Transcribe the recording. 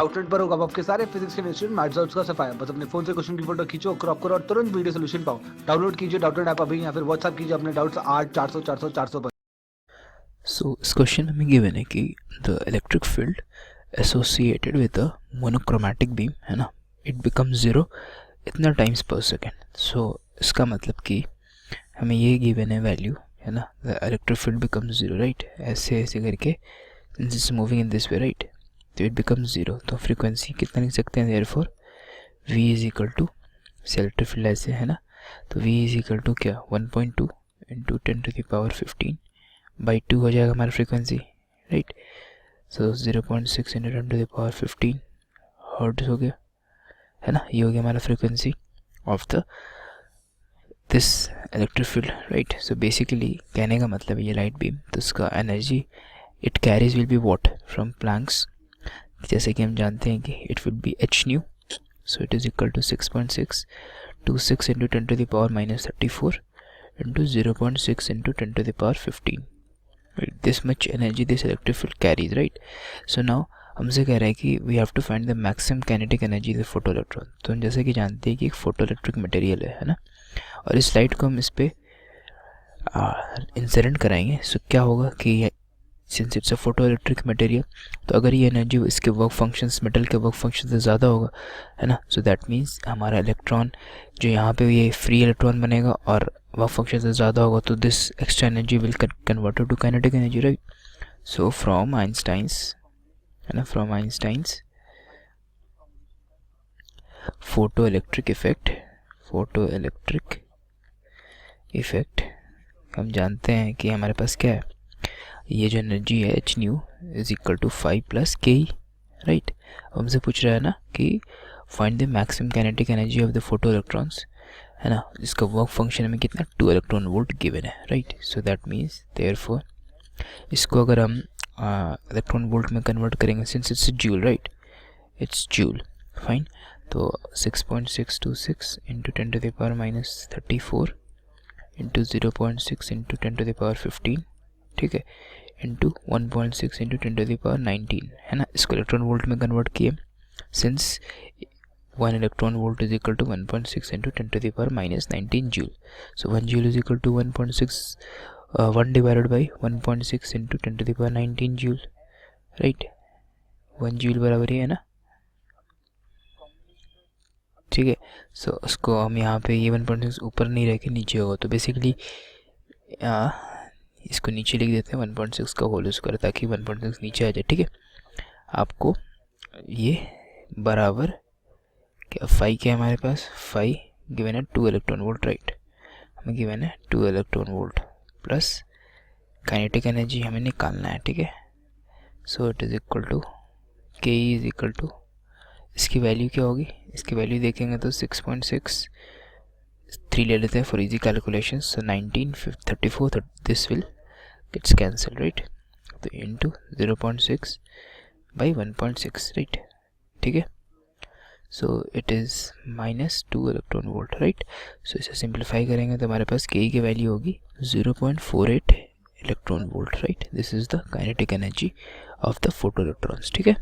Outlet पर होगा आपके सारे फिजिक्स के इंस्टीट्यूट मैथ्स का सफाया। बस अपने फोन से क्वेश्चन की फोटो खींचो, क्रॉप करो और तुरंत वीडियो सोल्यूशन पाओ। डाउनलोड कीजिए डाउटनेट ऐप अभी या फिर व्हाट्सएप कीजिए अपने डाउट्स 8 400 400 400 पर। सो इस क्वेश्चन हमें गिवन है कि the electric field associated with a monochromatic beam है ना, इट बिकम्स ज़ीरो इतना टाइम्स पर सेकेंड। सो इसका मतलब कि हमें ये गिवन है वैल्यू है ना, the electric field becomes zero right, ऐसे ऐसे करके this moving in this way right, तो इट बिकम्स ज़ीरो। तो फ्रीक्वेंसी कितना लिख सकते हैं, therefore v is equal to electric field ऐसे है ना, तो v इज इक्वल टू क्या 1.2 इंटू 10⁻15 बाई 2 हो जाएगा हमारा frequency right. So 0.6 into 10⁻15 hertz हो गया है ना, ये हो गया हमारा frequency of the this electric field right. So basically कहने का मतलब ये लाइट बीम, तो इसका energy it carries will be what from Planck's, जैसे कि हम जानते हैं कि it will be h nu. So it is equal to 6.626 into 10⁻34 into 0.6 into 10⁻15 this much energy this electric field carries right. So now हमसे कह रहा है कि we have to find the maximum kinetic energy of the photoelectron। तो हम जैसे कि जानते हैं कि एक फोटोइलेक्ट्रिक मटेरियल है ना, और इस लाइट को हम इस पे इंसिडेंट कराएंगे। सो क्या होगा कि since it's a photoelectric material, तो अगर ये एनर्जी इसके वर्क फंक्शंस मेटल के वर्क फंक्शन से ज़्यादा होगा है ना, सो दैट मीन्स हमारा इलेक्ट्रॉन जो यहाँ पे ये फ्री इलेक्ट्रॉन बनेगा और वर्क फंक्शन से ज़्यादा होगा, तो this extra energy will converted to kinetic energy right. So from Einstein's है ना, फ्रॉम आइंस्टाइंस फोटोइलेक्ट्रिक इफेक्ट हम जानते हैं कि हमारे पास क्या है, ये जो एनर्जी है h nu is equal to 5 plus K E right. हमसे पूछ रहा है ना कि find the maximum kinetic energy of the photo electrons है ना, इसका वर्क फंक्शन में कितना 2 इलेक्ट्रॉन वोल्ट गिवन है right. So that means therefore इसको अगर हम इलेक्ट्रॉन वोल्ट में कन्वर्ट करेंगे, since it's joule right, it's joule fine, तो 6.626 इंटू 10⁻34 इंटू 0.6 इंटू 10⁻15 ठीक है, इंटू 1.6 इंटू 10⁻19 है ना, इसको इलेक्ट्रॉन वोल्ट में कन्वर्ट किए, since 1 electron volt is equal to 1.6 into 10⁻19 joule. So 1 joule is equal to 1.6 1 divided by 1.6 into 10⁻19 joule right, 1 joule बराबर ही है ना ठीक है। सो उसको हम यहाँ पे ये 1.6 ऊपर नहीं रह के नीचे होगा, तो बेसिकली इसको नीचे लिख देते हैं 1.6 का होल स्क्वायर, ताकि 1.6 नीचे आ जाए ठीक है। आपको ये बराबर क्या फाई क्या है हमारे पास, फाई गिवन है 2 इलेक्ट्रॉन वोल्ट राइट, हमें गिवन है 2 electron volt plus kinetic energy हमें निकालना है ठीक है। So it is equal to K is equal to, इसकी वैल्यू क्या होगी, इसकी वैल्यू देखेंगे तो 6.6 3 ले लेते हैं for easy calculation. So 19 34 this will gets cancelled right, तो into 0.6 by 1.6 right ठीक है। So it is -2 electron volt right. So इसे सिंप्लीफाई करेंगे तो हमारे पास के की वैल्यू होगी 0.48 electron volt right. This is the kinetic energy of the photo electrons ठीक है।